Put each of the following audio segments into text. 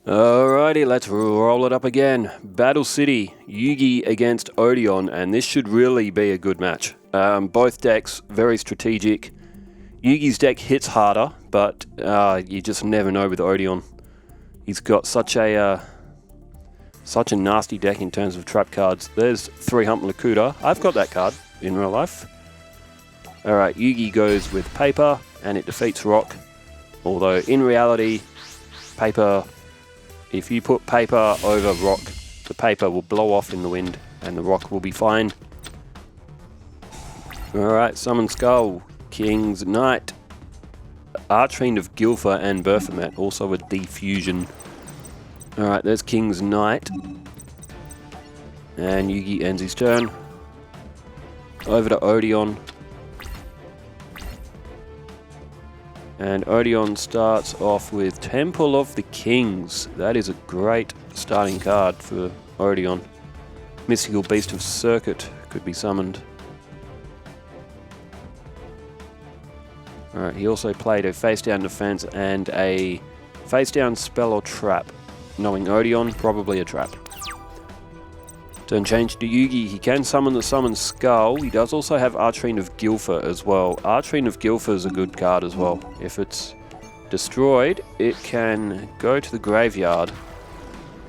Alrighty, let's roll it up again. Battle City, Yugi against Odion, and this should really be a good match. Both decks very strategic. Yugi's deck hits harder, but you just never know with Odion. He's got such a nasty deck in terms of trap cards. There's 3 Hump Lakuta. I've got that card in real life. Alright, Yugi goes with paper, and it defeats rock. Although in reality, paper... if you put paper over rock, the paper will blow off in the wind and the rock will be fine. Alright, Summon Skull, King's Knight, Archfiend of Gilfer and Berthamet, also a defusion. Alright, there's King's Knight. And Yugi ends his turn. Over to Odion. And Odion starts off with Temple of the Kings. That is a great starting card for Odion. Mystical Beast of Circuit could be summoned. Alright, he also played a face down defense and a face down spell or trap. Knowing Odion, probably a trap. Turn change to Yugi. He can summon the Summon Skull. He does also have Archfiend of Gilfer as well. Archfiend of Gilfer is a good card as well. If it's destroyed, it can go to the graveyard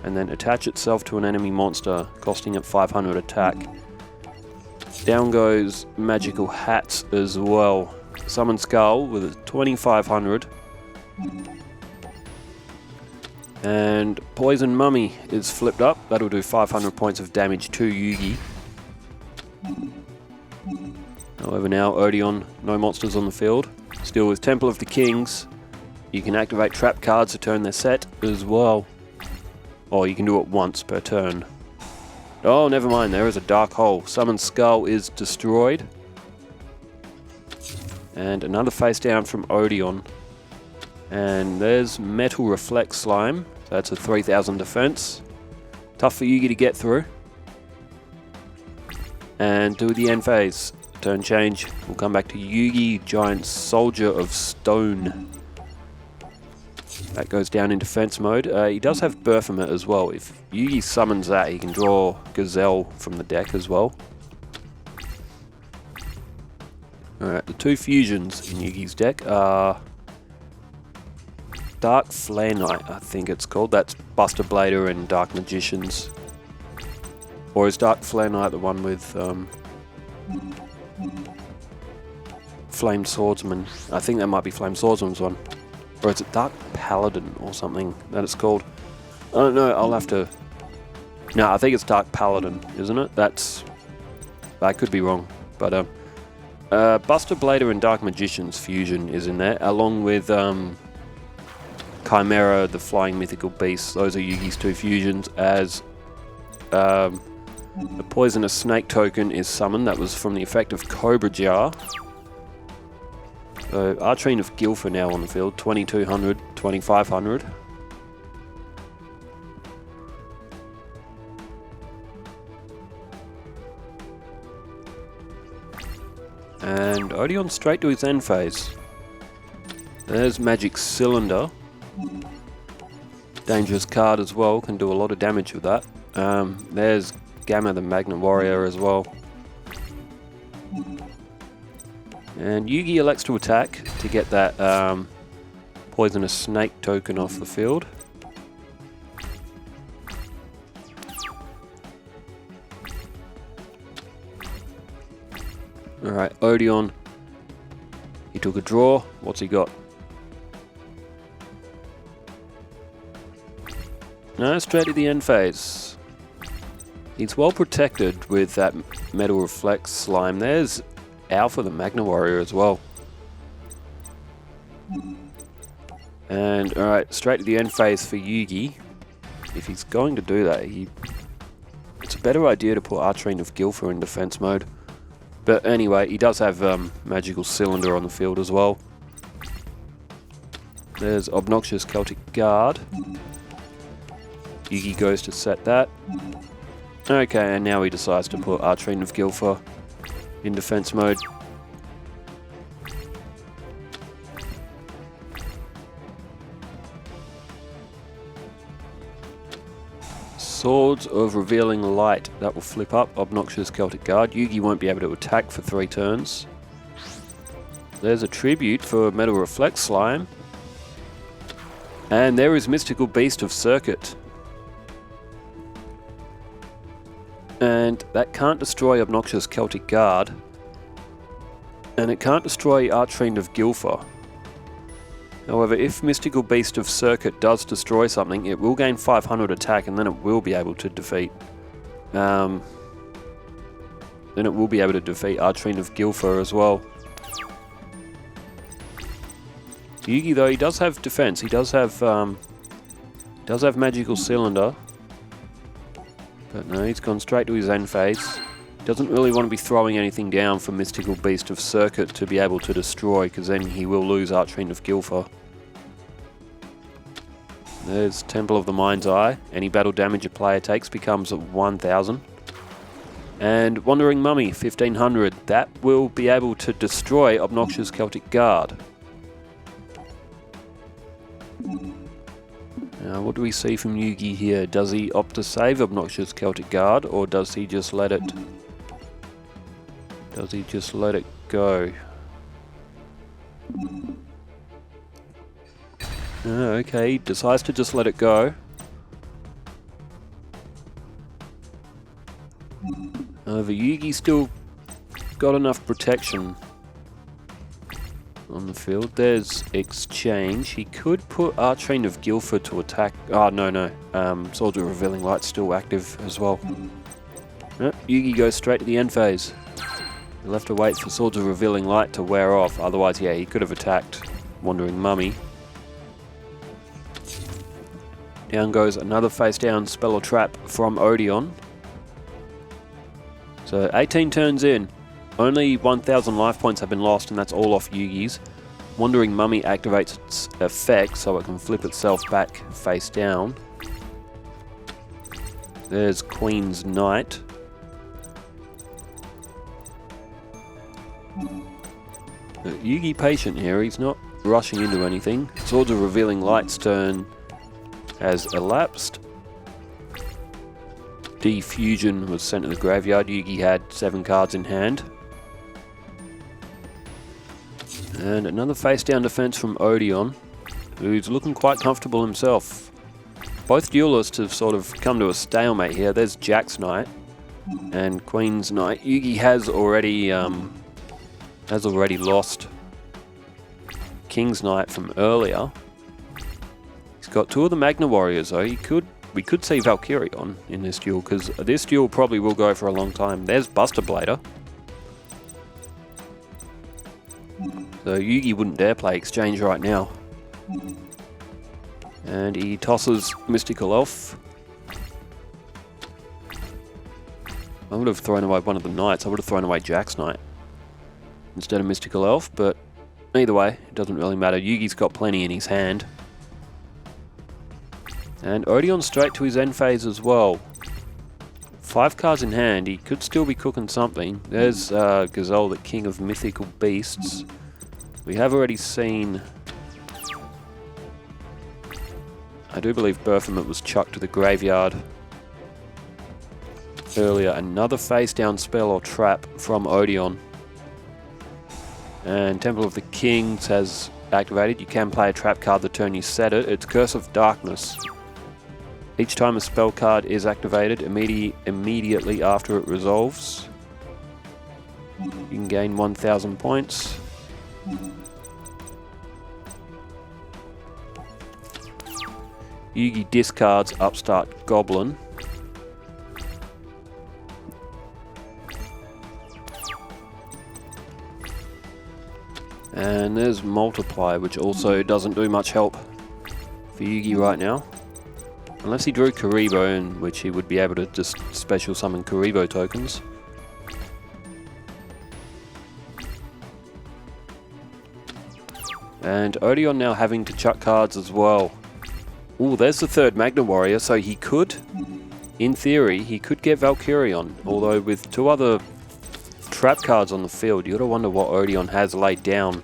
and then attach itself to an enemy monster, costing it 500 attack. Down goes Magical Hats as well. Summon Skull with a 2500. And Poison Mummy is flipped up. That'll do 500 points of damage to Yugi. However, now Odion, no monsters on the field. Still with Temple of the Kings, you can activate trap cards to turn their set as well. Or you can do it once per turn. Oh, never mind, there is a Dark Hole. Summon Skull is destroyed. And another face down from Odion. And there's Metal Reflect Slime. That's a 3000 defense. Tough for Yugi to get through. And do the end phase. Turn change. We'll come back to Yugi, Giant Soldier of Stone. That goes down in defense mode. He does have Berthamet as well. If Yugi summons that, he can draw Gazelle from the deck as well. Alright, the 2 fusions in Yugi's deck are Dark Flare Knight, I think it's called. That's Buster Blader and Dark Magicians. Or is Dark Flare Knight the one with Flame Swordsman? I think that might be Flame Swordsman's one. Or is it Dark Paladin or something that it's called? I don't know, I'll have to... No, I think it's Dark Paladin, isn't it? I could be wrong. But Buster Blader and Dark Magicians fusion is in there, along with Chimera, the Flying Mythical Beast. Those are Yugi's 2 fusions. As the Poisonous Snake token is summoned. That was from the effect of Cobra Jar. So Archfiend of Gilfer now on the field. 2200, 2500. And Odion straight to his end phase. There's Magic Cylinder. Dangerous card as well, can do a lot of damage with that. There's Gamma the Magna Warrior as well. And Yugi elects to attack to get that Poisonous Snake token off the field. Alright, Odion. He took a draw. What's he got? No, straight to the end phase. He's well protected with that Metal Reflex Slime. There's Alpha the Magna Warrior as well. And alright, straight to the end phase for Yugi. If he's going to do that, it's a better idea to put Archfiend of Gilfer in defense mode. But anyway, he does have Magical Cylinder on the field as well. There's Obnoxious Celtic Guard. Yugi goes to set that. Okay, and now he decides to put Archfiend of Gilfer in defense mode. Swords of Revealing Light. That will flip up. Obnoxious Celtic Guard. Yugi won't be able to attack for 3 turns. There's a tribute for Metal Reflect Slime. And there is Mystical Beast of Circuit. And that can't destroy Obnoxious Celtic Guard. And it can't destroy Archfiend of Gilfer. However, if Mystical Beast of Circuit does destroy something, it will gain 500 attack, and then it will be able to defeat. Archfiend of Gilfer as well. Yugi, though, he does have defense. He does have Magical Cylinder. But no, he's gone straight to his end phase. Doesn't really want to be throwing anything down for Mystical Beast of Circuit to be able to destroy, because then he will lose Archfiend of Gilfer. There's Temple of the Mind's Eye. Any battle damage a player takes becomes 1,000. And Wandering Mummy, 1,500. That will be able to destroy Obnoxious Celtic Guard. Now, what do we see from Yugi here? Does he opt to save Obnoxious Celtic Guard, or does he just let it... go? Okay, he decides to just let it go. However, Yugi still got enough protection on the field. There's exchange. He could put Archfiend of Gilfer to attack. Oh, no. Swords of Revealing Light's still active as well. Yugi goes straight to the end phase. He'll have to wait for Swords of Revealing Light to wear off. Otherwise, yeah, he could have attacked Wandering Mummy. Down goes another face down spell or trap from Odion. So 18 turns in. Only 1,000 life points have been lost, and that's all off Yugi's. Wandering Mummy activates its effect so it can flip itself back face down. There's Queen's Knight. Yugi patient here, he's not rushing into anything. Swords of Revealing Light's turn has elapsed. Defusion was sent to the graveyard. Yugi had 7 cards in hand. And another face down defense from Odion, who's looking quite comfortable himself. Both duelists have sort of come to a stalemate here. There's Jack's Knight and Queen's Knight. Yugi has already lost King's Knight from earlier. He's got 2 of the Magna Warriors though. We could see Valkyrion in this duel, because this duel probably will go for a long time. There's Buster Blader. So Yugi wouldn't dare play exchange right now. And he tosses Mystical Elf. I would have thrown away one of the knights. I would have thrown away Jack's Knight instead of Mystical Elf, but either way, it doesn't really matter. Yugi's got plenty in his hand. And Odion straight to his end phase as well. 5 cards in hand, he could still be cooking something. There's Gazelle, the King of Mythical Beasts. We have already seen... I do believe Berthamut was chucked to the graveyard earlier. Another face down spell or trap from Odion. And Temple of the Kings has activated. You can play a trap card the turn you set it. It's Curse of Darkness. Each time a spell card is activated, immediately after it resolves, you can gain 1,000 points. Yugi discards Upstart Goblin. And there's Multiply, which also doesn't do much help for Yugi right now. Unless he drew Karibo, in which he would be able to just special summon Karibo tokens. And Odion now having to chuck cards as well. Ooh, there's the 3rd Magna Warrior, so he could, in theory, he could get Valkyrion. Although with 2 other trap cards on the field, you gotta wonder what Odion has laid down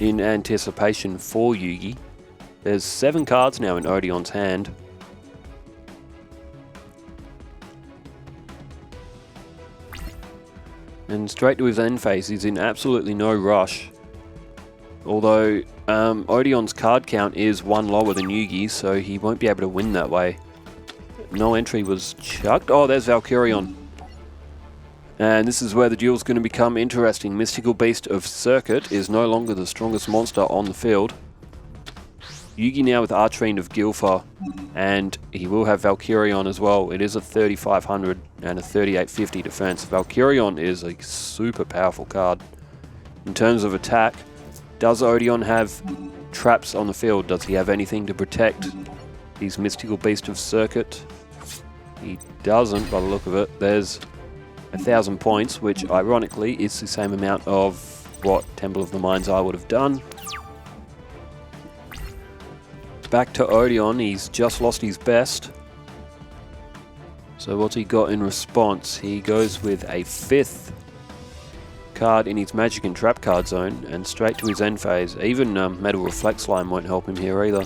in anticipation for Yugi. There's 7 cards now in Odion's hand. And straight to his end phase. He's in absolutely no rush. Although Odion's card count is one lower than Yugi, so he won't be able to win that way. No entry was chucked. Oh, there's Valkyrion. And this is where the duel's going to become interesting. Mystical Beast of Circuit is no longer the strongest monster on the field. Yugi now with Archfiend of Gilfa, and he will have Valkyrion as well. It is a 3500 and a 3850 defense. Valkyrion is a super powerful card. In terms of attack, does Odion have traps on the field? Does he have anything to protect his Mystical Beast of Circuit? He doesn't, by the look of it. There's 1,000 points, which ironically is the same amount of what Temple of the Mind's Eye would have done. Back to Odion, he's just lost his best. So what's he got in response? He goes with a 5th card in his Magic and Trap card zone and straight to his end phase. Even Metal Reflect Slime won't help him here either.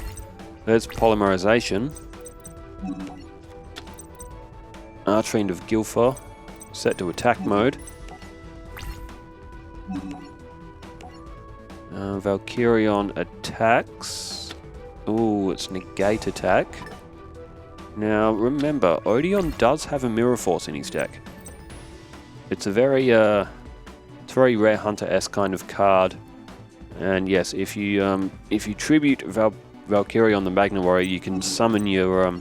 There's Polymerization. Archfiend of Gilfa, set to attack mode. Valkyrion attacks. Ooh, it's negate attack. Now remember, Odion does have a Mirror Force in his deck. It's a very rare Hunter-esque kind of card. And yes, if you tribute Valkyrion the Magna Warrior, you can summon your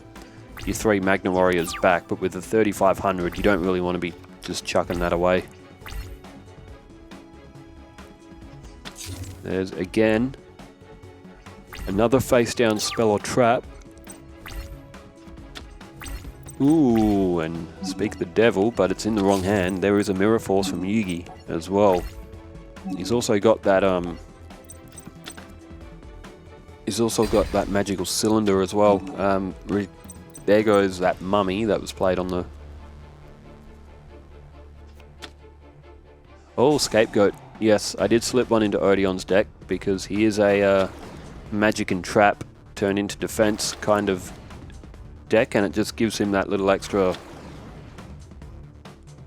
3 Magna Warriors back, but with the 3500 you don't really want to be just chucking that away. There's again another face down spell or trap. Ooh, and speak the devil, but it's in the wrong hand. There is a Mirror Force from Yugi as well. He's also got that magical cylinder as well. There goes that mummy that was played on the... Oh, Scapegoat. Yes, I did slip one into Odion's deck because he is a magic and trap turned into defense kind of deck, and it just gives him that little extra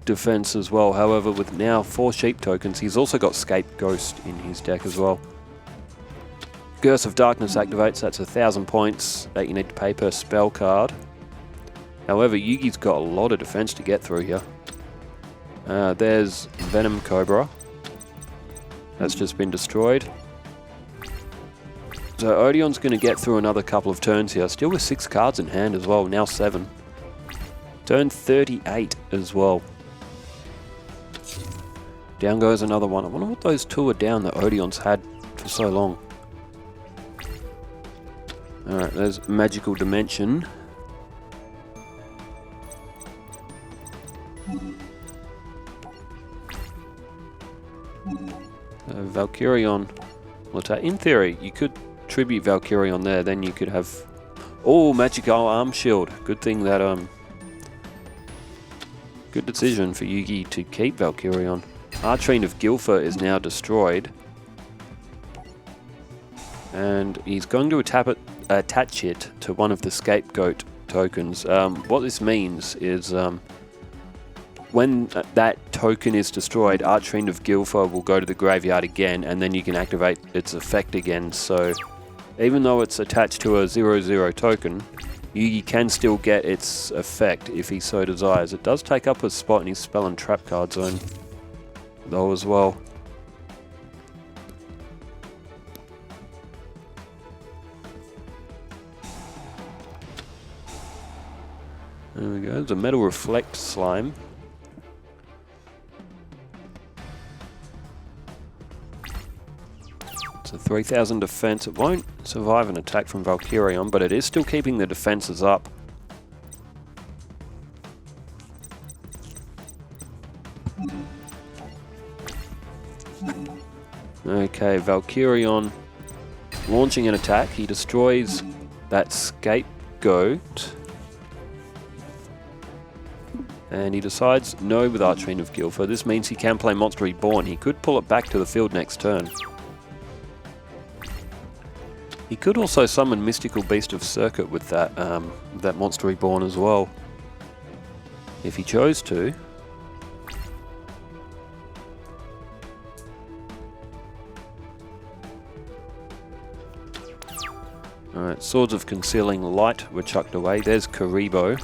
defense as well. However, with now 4 sheep tokens, he's also got Scapegoat in his deck as well. Curse of Darkness activates, that's 1,000 points that you need to pay per spell card. However, Yugi's got a lot of defense to get through here. There's Venom Cobra. That's just been destroyed. So Odion's going to get through another couple of turns here, still with 6 cards in hand as well, now 7. Turn 38 as well. Down goes another one. I wonder what those 2 are down that Odion's had for so long. Alright, there's Magical Dimension. Valkyrion will attack. In theory, you could tribute Valkyrion there, then you could have... Oh, Magical Arm Shield. Good thing that, good decision for Yugi to keep Valkyrion. Archfiend of Gilfa is now destroyed. And he's going to attach it to one of the Scapegoat tokens. What this means is... when that token is destroyed, Archfiend of Gilfa will go to the graveyard again, and then you can activate its effect again. So, even though it's attached to a 0/0 token, Yugi can still get its effect if he so desires. It does take up a spot in his spell and trap card zone, though, as well. There we go, there's a Metal Reflect Slime. It's a 3000 defense. It won't survive an attack from Valkyrion, but it is still keeping the defenses up. Okay, Valkyrion launching an attack. He destroys that Scapegoat. And he decides no with Archfiend of Gilfa. This means he can play Monster Reborn. He could pull it back to the field next turn. He could also summon Mystical Beast of Circuit with that that Monster Reborn as well, if he chose to. Alright, Swords of Concealing Light were chucked away. There's Karibo.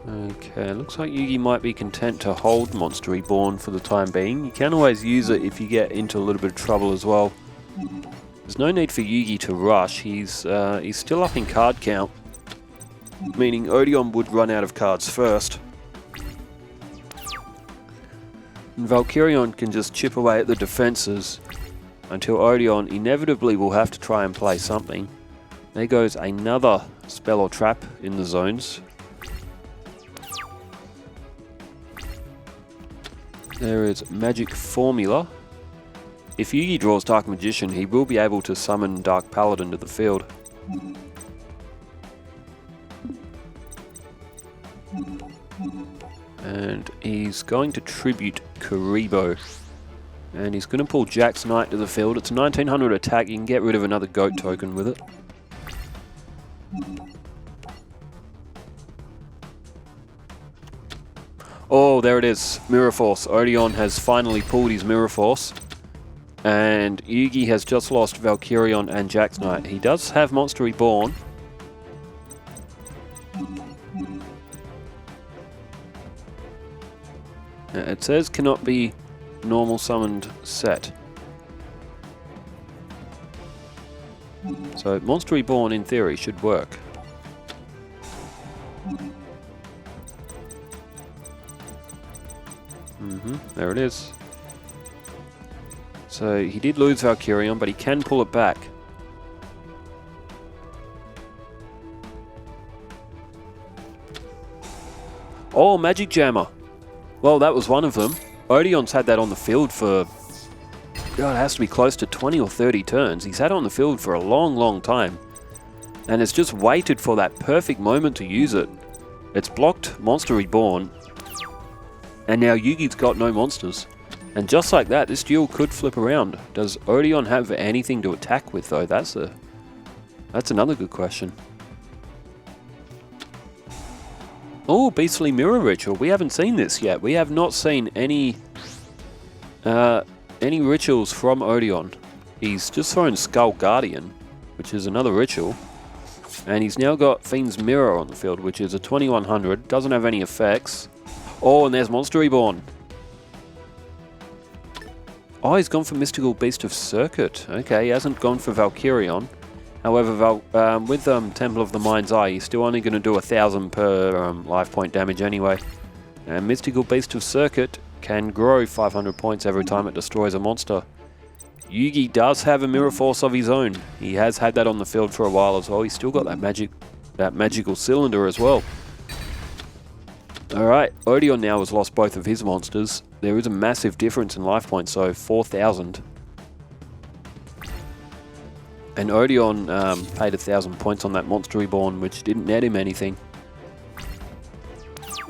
Okay, looks like Yugi might be content to hold Monster Reborn for the time being. You can always use it if you get into a little bit of trouble as well. There's no need for Yugi to rush. He's still up in card count, meaning Odion would run out of cards first. And Valkyrion can just chip away at the defenses until Odion inevitably will have to try and play something. There goes another spell or trap in the zones. There is Magic Formula. If Yugi draws Dark Magician, he will be able to summon Dark Paladin to the field. And he's going to tribute Karibo. And he's going to pull Jack's Knight to the field. It's a 1900 attack. You can get rid of another goat token with it. Oh, there it is. Mirror Force. Odion has finally pulled his Mirror Force. And Yugi has just lost Valkyrion and Jack's Knight. He does have Monster Reborn. It says cannot be normal summoned set. So Monster Reborn in theory should work. There it is. So he did lose Valkyrion, but he can pull it back. Oh, Magic Jammer. Well, that was one of them. Odion's had that on the field for... God, it has to be close to 20 or 30 turns. He's had it on the field for a long, long time. And it's just waited for that perfect moment to use it. It's blocked Monster Reborn. And now Yugi's got no monsters. And just like that, this duel could flip around. Does Odion have anything to attack with, though? That's another good question. Oh, Beastly Mirror Ritual. We haven't seen this yet. We have not seen any rituals from Odion. He's just thrown Skull Guardian, which is another ritual. And he's now got Fiend's Mirror on the field, which is a 2100. Doesn't have any effects. Oh, and there's Monster Reborn. Oh, he's gone for Mystical Beast of Circuit. Okay, he hasn't gone for Valkyrion. However, with Temple of the Mind's Eye, he's still only going to do 1,000 per life point damage anyway. And Mystical Beast of Circuit can grow 500 points every time it destroys a monster. Yugi does have a Mirror Force of his own. He has had that on the field for a while as well. He's still got that magical cylinder as well. Alright, Odion now has lost both of his monsters. There is a massive difference in life points, so 4,000. And Odion paid 1,000 points on that Monster Reborn, which didn't net him anything.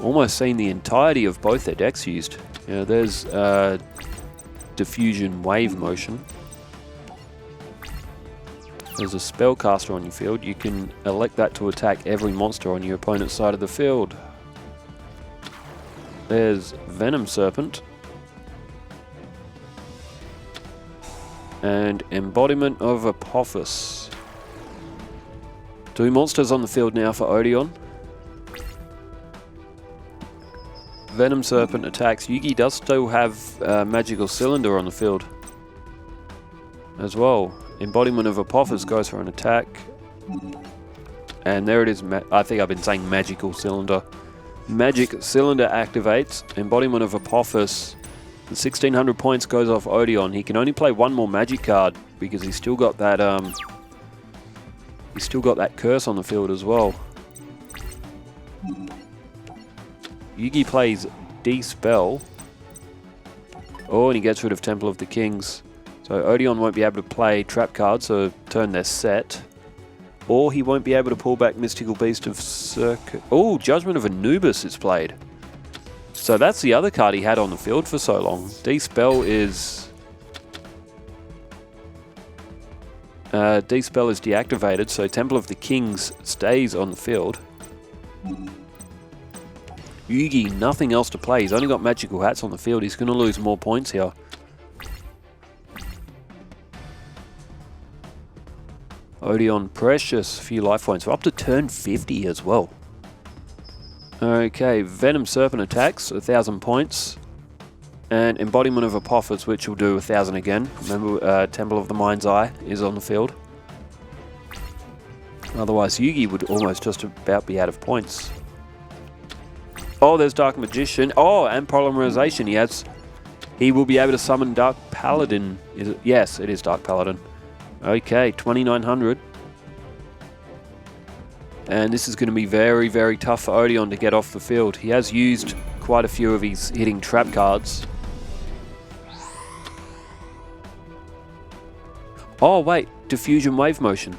Almost seen the entirety of both their decks used. You know, there's Diffusion Wave Motion. There's a Spellcaster on your field. You can elect that to attack every monster on your opponent's side of the field. There's Venom Serpent. And Embodiment of Apophis. 2 monsters on the field now for Odion. Venom Serpent attacks. Yugi does still have Magical Cylinder on the field as well. Embodiment of Apophis goes for an attack. And there it is. I think I've been saying Magical Cylinder. Magic Cylinder activates. Embodiment of Apophis. The 1,600 points goes off Odion. He can only play one more magic card because he's still got that curse on the field as well. Yugi plays D-Spell. Oh, and he gets rid of Temple of the Kings. So Odion won't be able to play trap cards, so turn their set. Or he won't be able to pull back Mystical Beast of Circuit. Oh, Judgment of Anubis is played. So that's the other card he had on the field for so long. D-Spell is... D-Spell is deactivated, so Temple of the Kings stays on the field. Yugi, nothing else to play. He's only got magical hats on the field. He's going to lose more points here. Odion, precious few life points. We're up to turn 50 as well. Okay, Venom Serpent attacks, 1,000 points. And Embodiment of Apophis, which will do 1,000 again. Remember, Temple of the Mind's Eye is on the field. Otherwise, Yugi would almost just about be out of points. Oh, there's Dark Magician. Oh, and Polymerization. He will be able to summon Dark Paladin. Is it? Yes, it is Dark Paladin. Okay, 2,900. And this is going to be very, very tough for Odion to get off the field. He has used quite a few of his hitting trap cards. Oh, wait. Diffusion Wave Motion.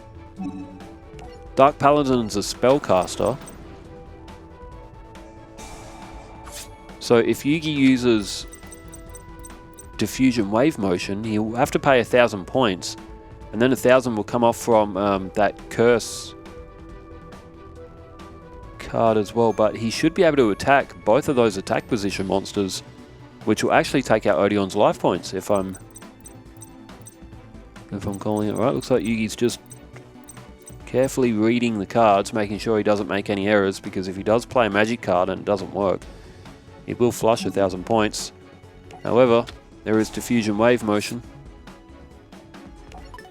Dark Paladin's a spellcaster. So if Yugi uses Diffusion Wave Motion, he'll have to pay 1,000 points. And then 1,000 will come off from that Curse card as well. But he should be able to attack both of those attack position monsters, which will actually take out Odion's life points if I'm calling it right. Looks like Yugi's just carefully reading the cards, making sure he doesn't make any errors, because if he does play a magic card and it doesn't work, it will flush 1,000 points. However, there is Diffusion Wave Motion.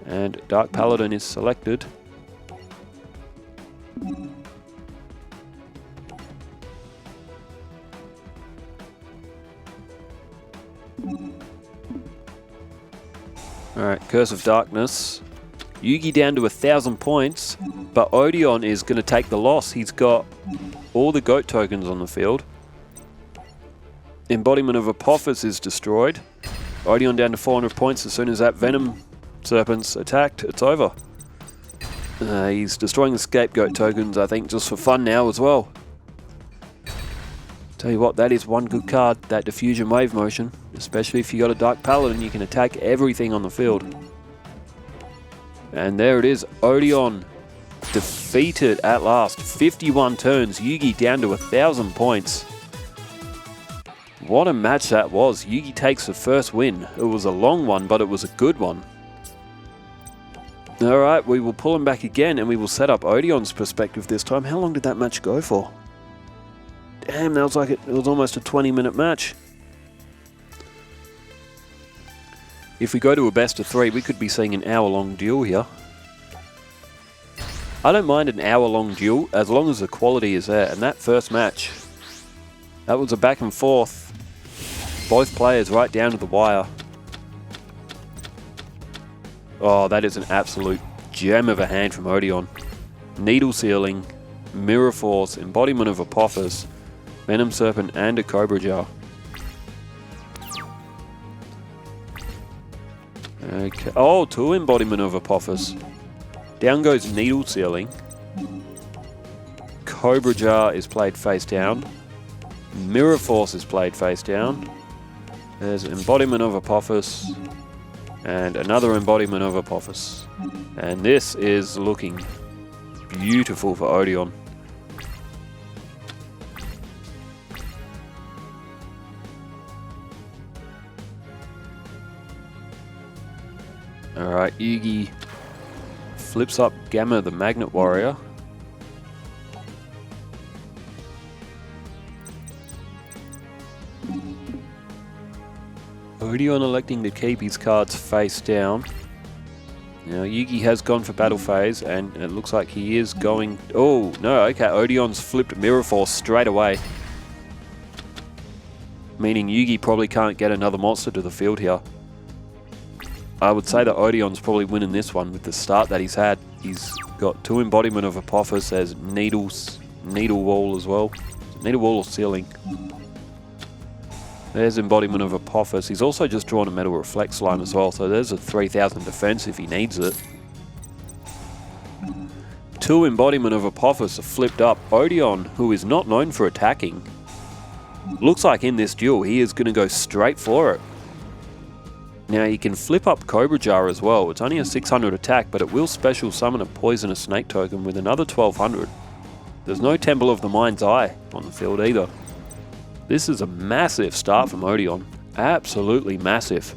And Dark Paladin is selected. Alright, Curse of Darkness. Yugi down to 1,000 points, but Odion is going to take the loss. He's got all the goat tokens on the field. Embodiment of Apophis is destroyed. Odion down to 400 points. As soon as that Venom Serpent's attacked, it's over. He's destroying the Scapegoat tokens, I think, just for fun now as well. Tell you what, that is one good card, that Diffusion Wave Motion. Especially if you got a Dark Paladin, you can attack everything on the field. And there it is, Odion defeated at last. 51 turns, Yugi down to 1,000 points. What a match that was. Yugi takes the first win. It was a long one, but it was a good one. Alright, we will pull him back again and we will set up Odion's perspective this time. How long did that match go for? Damn, that was like it was almost a 20-minute match. If we go to a best of 3, we could be seeing an hour-long duel here. I don't mind an hour-long duel as long as the quality is there. And that first match, that was a back and forth. Both players right down to the wire. Oh, that is an absolute gem of a hand from Odion. Needle Sealing, Mirror Force, Embodiment of Apophis, Venom Serpent, and a Cobra Jar. Okay. Oh, 2 Embodiment of Apophis. Down goes Needle Sealing. Cobra Jar is played face down. Mirror Force is played face down. There's Embodiment of Apophis. And another Embodiment of Apophis. And this is looking beautiful for Odion. Alright, Yugi flips up Gamma the Magnet Warrior. Odion electing to keep his cards face down. Now Yugi has gone for Battle Phase and it looks like he is going... Oh, no, okay, Odion's flipped Mirror Force straight away. Meaning Yugi probably can't get another monster to the field here. I would say that Odion's probably winning this one with the start that he's had. He's got 2 Embodiment of Apophis, there's Needle Wall as well. Needle Wall or Sealing. There's Embodiment of Apophis. He's also just drawn a Metal Reflex line as well, so there's a 3,000 defense if he needs it. 2 Embodiment of Apophis are flipped up. Odion, who is not known for attacking, looks like in this duel he is going to go straight for it. Now he can flip up Cobra Jar as well. It's only a 600 attack, but it will special summon a Poisonous Snake token with another 1,200. There's no Temple of the Mind's Eye on the field either. This is a massive start from Odion. Absolutely massive.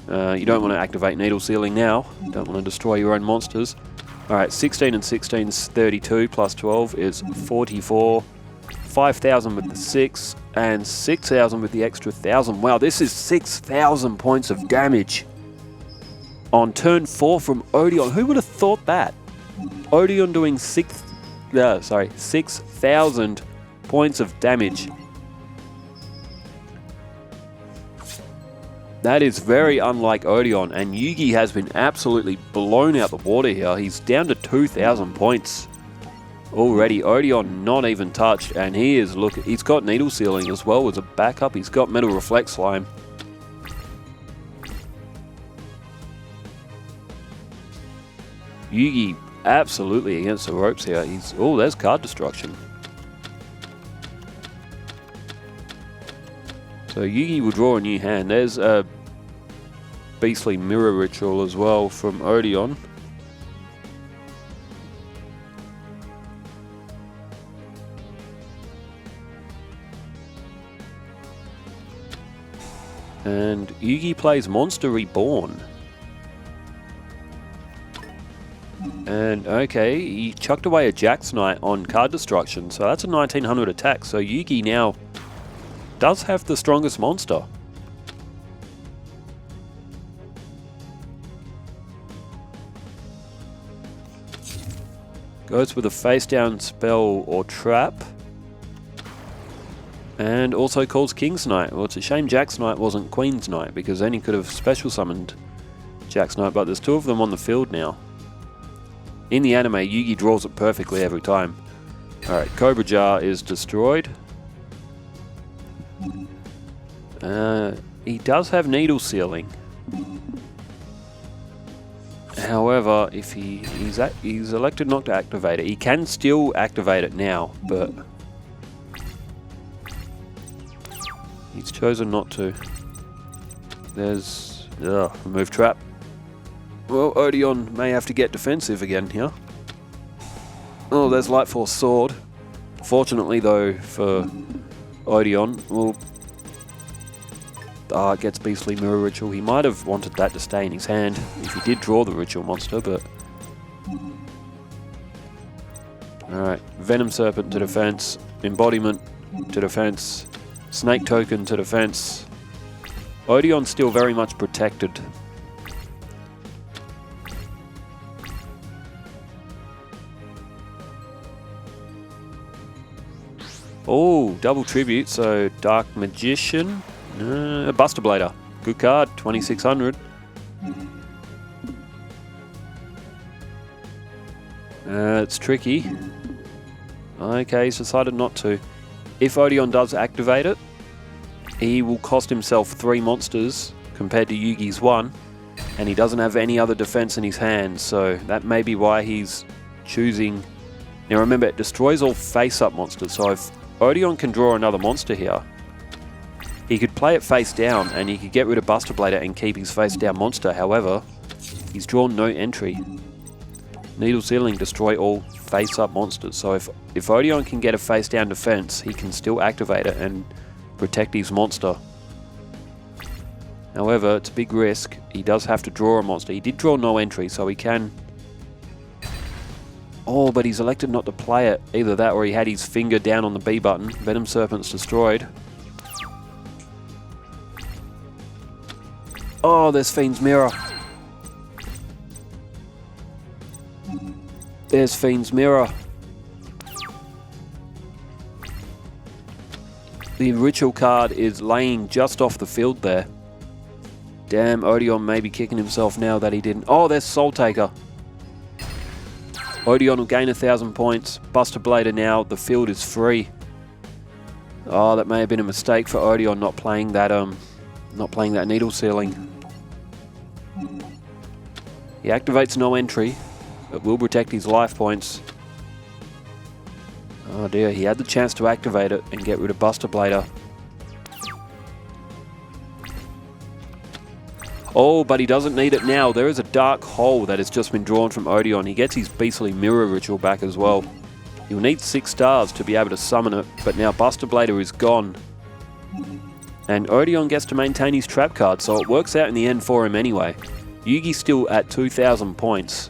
You don't want to activate Needle Sealing now. You don't want to destroy your own monsters. Alright, 16 and 16 is 32, plus 12 is 44. 5,000 with the 6, and 6,000 with the extra 1,000. Wow, this is 6,000 points of damage on turn 4 from Odion. Who would have thought that? Odion doing 6,000 points of damage. That is very unlike Odion, and Yugi has been absolutely blown out the water here. He's down to 2,000 points already. Odion not even touched, and he is, look, he's got Needle Sealing as well as a backup. He's got Metal Reflect Slime. Yugi absolutely against the ropes here. Oh, there's card destruction. So Yugi will draw a new hand. There's a Beastly Mirror Ritual as well from Odion. And Yugi plays Monster Reborn. And okay, he chucked away a Jack's Knight on card destruction, so that's a 1900 attack. So Yugi now does have the strongest monster. Goes with a face down spell or trap. And also calls King's Knight. Well, it's a shame Jack's Knight wasn't Queen's Knight, because then he could have special summoned Jack's Knight, but there's two of them on the field now. In the anime, Yugi draws it perfectly every time. Alright, Cobra Jar is destroyed. He does have Needle Sealing. However, if he's elected not to activate it, he can still activate it now, but he's chosen not to. There's remove trap. Well, Odion may have to get defensive again here. Oh, there's Light Force Sword. Fortunately, though, for Odion, well, it gets Beastly Mirror Ritual. He might have wanted that to stay in his hand if he did draw the Ritual Monster, but alright, Venom Serpent to defense, Embodiment to defense, Snake Token to defense. Odion's still very much protected. Oh, double tribute, so Dark Magician, Buster Blader. Good card, 2600. It's tricky. Okay, he's decided not to. If Odion does activate it, he will cost himself 3 monsters compared to Yugi's 1, and he doesn't have any other defense in his hand, so that may be why he's choosing. Now remember, it destroys all face-up monsters, so if Odion can draw another monster here, he could play it face down and he could get rid of Buster Blader and keep his face down monster. However, he's drawn no entry. Needle Sealing destroy all face up monsters. So if Odion can get a face down defense, he can still activate it and protect his monster. However, it's a big risk. He does have to draw a monster. He did draw no entry, so he can. Oh, but he's elected not to play it. Either that or he had his finger down on the B button. Venom Serpent's destroyed. Oh, there's Fiend's Mirror. There's Fiend's Mirror. The ritual card is laying just off the field there. Damn, Odion may be kicking himself now that he didn't. Oh, there's Soul Taker. Odion will gain 1,000 points. Buster Blader now. The field is free. Oh, that may have been a mistake for Odion not playing that Needle Sealing. He activates no entry. It will protect his life points. Oh dear, he had the chance to activate it and get rid of Buster Blader. Oh, but he doesn't need it now. There is a dark hole that has just been drawn from Odion. He gets his Beastly Mirror Ritual back as well. You'll need 6 stars to be able to summon it, but now Buster Blader is gone. And Odion gets to maintain his trap card, so it works out in the end for him anyway. Yugi's still at 2,000 points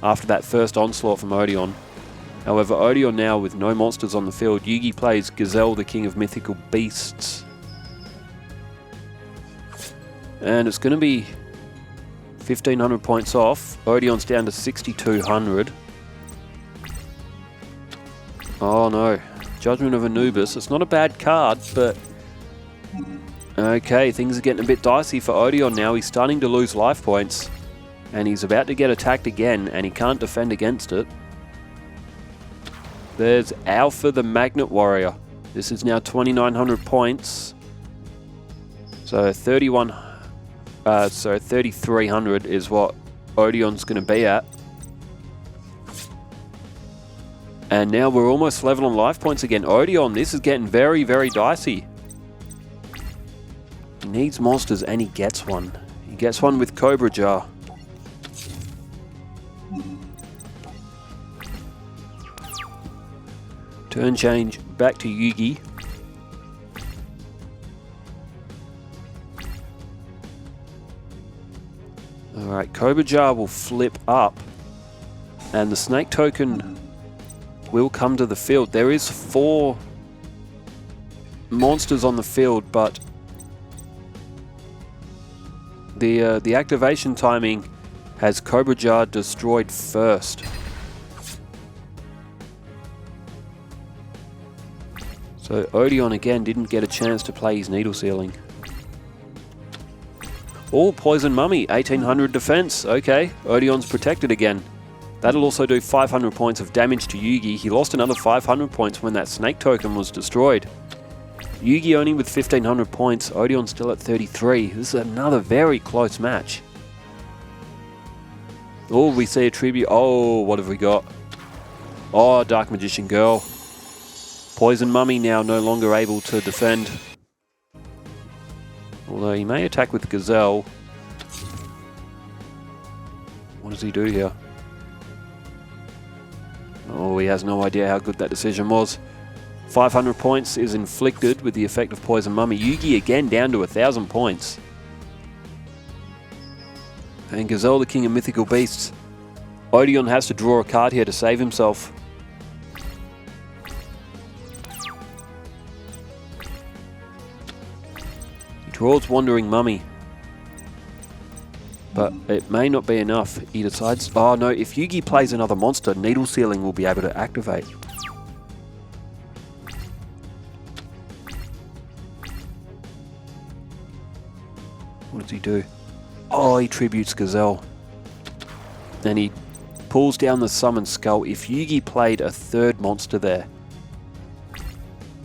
after that first onslaught from Odion. However, Odion now with no monsters on the field, Yugi plays Gazelle, the king of mythical beasts. And it's going to be 1,500 points off. Odion's down to 6,200. Oh no, Judgment of Anubis. It's not a bad card, but... Okay, things are getting a bit dicey for Odion now. He's starting to lose life points. And he's about to get attacked again, and he can't defend against it. There's Alpha the Magnet Warrior. This is now 2,900 points. So 3,300 is what Odion's going to be at. And now we're almost level on life points again. Odion, this is getting very, very dicey. He needs monsters and he gets one. He gets one with Cobra Jar. Turn change back to Yugi. Alright, Cobra Jar will flip up. And the snake token will come to the field. There is 4 monsters on the field, but the activation timing has Cobra Jar destroyed first. So Odion again didn't get a chance to play his needle sealing. Oh, Poison Mummy, 1,800 defense. Okay, Odion's protected again. That'll also do 500 points of damage to Yugi. He lost another 500 points when that snake token was destroyed. Yugi only with 1,500 points. Odion still at 33. This is another very close match. Oh, we see a tribute. Oh, what have we got? Oh, Dark Magician Girl. Poison Mummy now no longer able to defend. Although he may attack with Gazelle. What does he do here? Oh, he has no idea how good that decision was. 500 points is inflicted with the effect of Poison Mummy. Yugi again down to 1,000 points. And Gazelle, the king of mythical beasts. Odion has to draw a card here to save himself. He draws Wandering Mummy. But it may not be enough. He decides, oh no, if Yugi plays another monster, Needle Sealing will be able to activate. What does he do? Oh, he tributes Gazelle. And he pulls down the Summon Skull. If Yugi played a third monster there,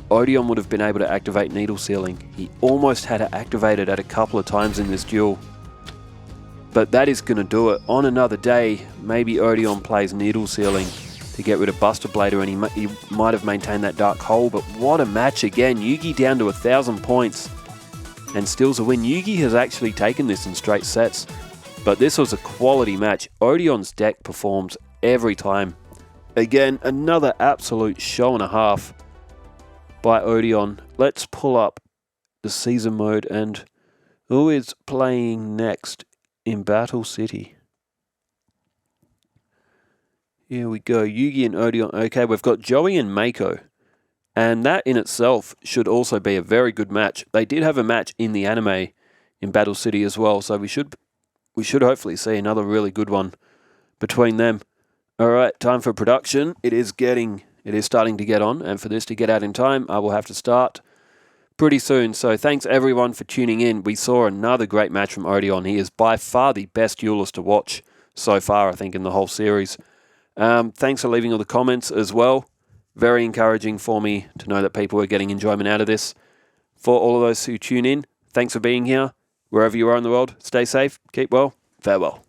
Odion would have been able to activate Needle Sealing. He almost had to activate it at a couple of times in this duel. But that is going to do it. On another day, maybe Odion plays Needle Sealing to get rid of Buster Blader, and he might have maintained that Dark Hole. But what a match again. Yugi down to 1,000 points and steals a win. Yugi has actually taken this in straight sets, but this was a quality match. Odion's deck performs every time. Again, another absolute show and a half by Odion. Let's pull up the season mode and who is playing next in Battle City. Here we go, Yugi and Odion. Okay, we've got Joey and Mako. And that in itself should also be a very good match. They did have a match in the anime in Battle City as well, so we should hopefully see another really good one between them. Alright, time for production. It is starting to get on, and for this to get out in time, I will have to start pretty soon. So thanks everyone for tuning in. We saw another great match from Odion. He is by far the best duelist to watch so far, I think, in the whole series. Thanks for leaving all the comments as well. Very encouraging for me to know that people are getting enjoyment out of this. For all of those who tune in, thanks for being here. Wherever you are in the world, stay safe, keep well, farewell.